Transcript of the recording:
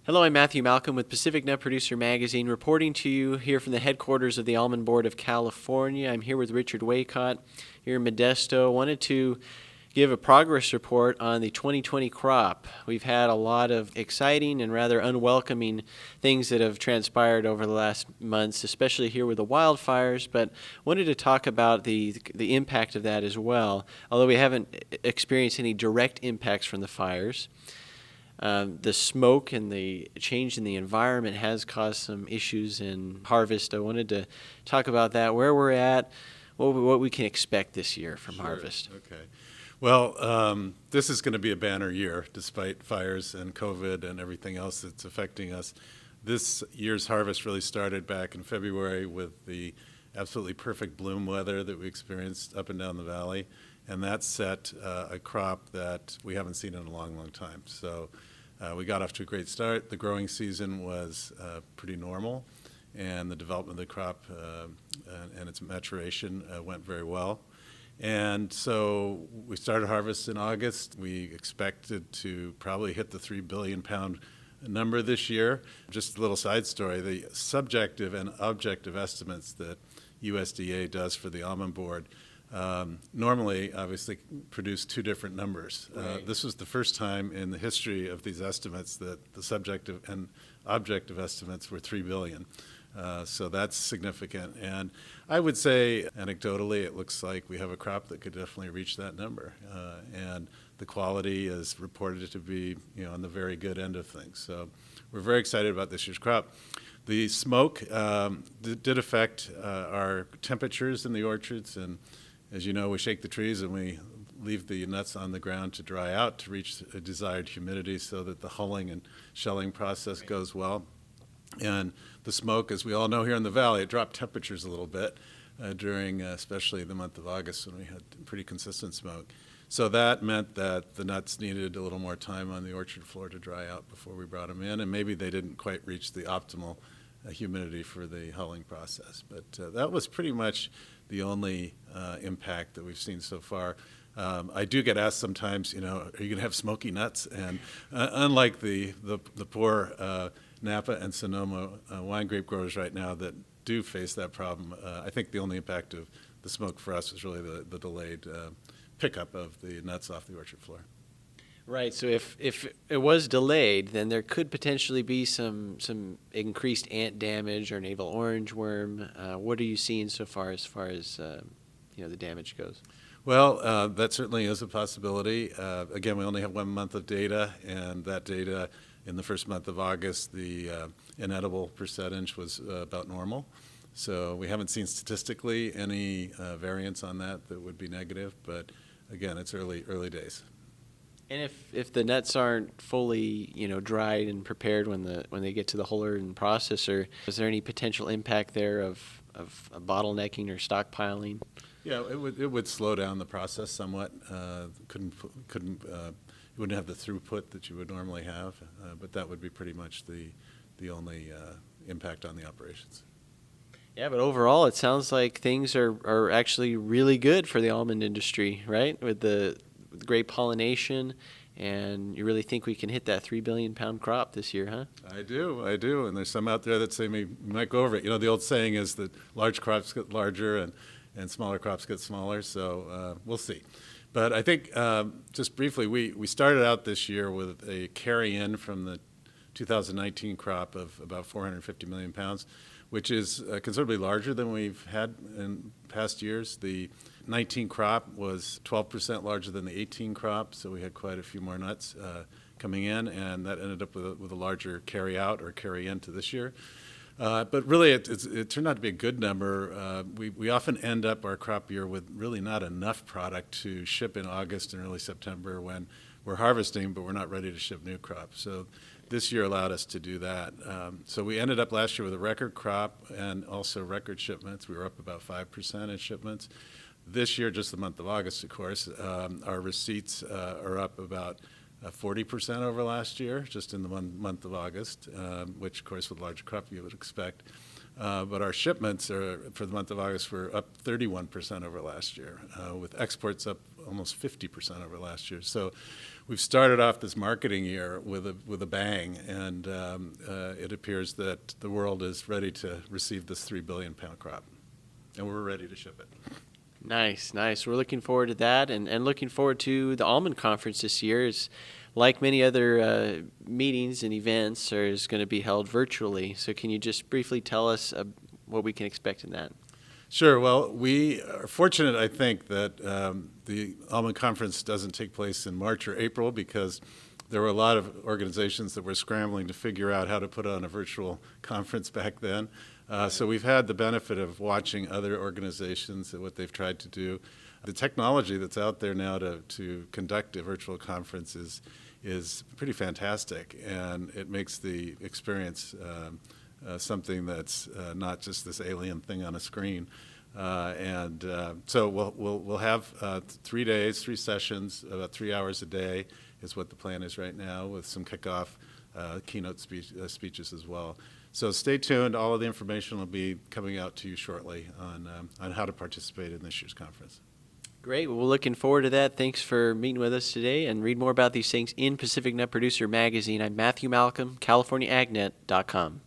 Hello, I'm Matthew Malcolm with Pacific Nut Producer Magazine, reporting to you here from the headquarters of the Almond Board of California. I'm here with Richard Waycott here in Modesto. Wanted to give a progress report on the 2020 crop. We've had a lot of exciting and rather unwelcoming things that have transpired over the last months, especially here with the wildfires, but wanted to talk about the impact of that as well, although we haven't experienced any direct impacts from the fires. The smoke and the change in the environment has caused some issues in harvest. I wanted to talk about that, where we're at, what we can expect this year from harvest. Okay. Well, this is going to be a banner year, despite fires and COVID and everything else that's affecting us. This year's harvest really started back in February with the absolutely perfect bloom weather that we experienced up and down the valley, and that set a crop that we haven't seen in a long, long time. So we got off to a great start. The growing season was pretty normal, and the development of the crop and its maturation went very well. And so we started harvest in August. We expected to probably hit the 3 billion pound number this year. Just a little side story, the subjective and objective estimates that USDA does for the Almond Board normally obviously produce two different numbers. Right. This was the first time in the history of these estimates that the subjective and objective estimates were 3 billion. So that's significant. And I would say, anecdotally, it looks like we have a crop that could definitely reach that number. And the quality is reported to be, on the very good end of things. So we're very excited about this year's crop. The smoke did affect our temperatures in the orchards. And as you know, we shake the trees and we leave the nuts on the ground to dry out to reach a desired humidity so that the hulling and shelling process goes well. And the smoke, as we all know here in the valley, it dropped temperatures a little bit during especially the month of August when we had pretty consistent smoke. So that meant that the nuts needed a little more time on the orchard floor to dry out before we brought them in, and maybe they didn't quite reach the optimal humidity for the hulling process. But that was pretty much the only impact that we've seen so far. I do get asked sometimes, are you going to have smoky nuts? And unlike the poor Napa and Sonoma wine grape growers right now that do face that problem, I think the only impact of the smoke for us is really the delayed pickup of the nuts off the orchard floor. Right, so if it was delayed, then there could potentially be some increased ant damage or navel orange worm. What are you seeing so far as the damage goes? Well, that certainly is a possibility. Again, we only have 1 month of data, and that data in the first month of August, the inedible percentage was about normal. So we haven't seen statistically any variance on that would be negative, but again, it's early days. And if the nuts aren't fully, dried and prepared when they get to the huller and processor, is there any potential impact there of bottlenecking or stockpiling? Yeah, it would slow down the process somewhat. You wouldn't have the throughput that you would normally have, but that would be pretty much the only impact on the operations. Yeah, but overall, it sounds like things are actually really good for the almond industry, right? With the great pollination, and you really think we can hit that 3 billion pound crop this year, huh? I do, and there's some out there that say we might go over it. The old saying is that large crops get larger and smaller crops get smaller, so we'll see. But I think, just briefly, we started out this year with a carry-in from the 2019 crop of about 450 million pounds, which is considerably larger than we've had in past years. The 19 crop was 12% larger than the 18 crop, so we had quite a few more nuts coming in, and that ended up with a larger carry-out or carry-in to this year. But really, it turned out to be a good number. We often end up our crop year with really not enough product to ship in August and early September when we're harvesting, but we're not ready to ship new crops. So this year allowed us to do that. So we ended up last year with a record crop and also record shipments. We were up about 5% in shipments. This year, just the month of August, of course, our receipts are up about 40% over last year, just in the month of August, which, of course, with a larger crop you would expect. But our shipments for the month of August were up 31% over last year, with exports up almost 50% over last year. So we've started off this marketing year with a bang, and it appears that the world is ready to receive this 3 billion pound crop, and we're ready to ship it. Nice, nice. We're looking forward to that, and looking forward to the Almond Conference this year. It's like many other meetings and events, is going to be held virtually. So can you just briefly tell us what we can expect in that? Sure. Well, we are fortunate, I think, that the Almond Conference doesn't take place in March or April, because there were a lot of organizations that were scrambling to figure out how to put on a virtual conference back then. So we've had the benefit of watching other organizations and what they've tried to do. The technology that's out there now to conduct a virtual conference is pretty fantastic, and it makes the experience something that's not just this alien thing on a screen. So we'll have 3 days, 3 sessions, about 3 hours a day is what the plan is right now, with some kickoff keynote speeches as well. So stay tuned. All of the information will be coming out to you shortly on how to participate in this year's conference. Great. Well, we're looking forward to that. Thanks for meeting with us today, and read more about these things in Pacific Nut Producer Magazine. I'm Matthew Malcolm, CaliforniaAgNet.com.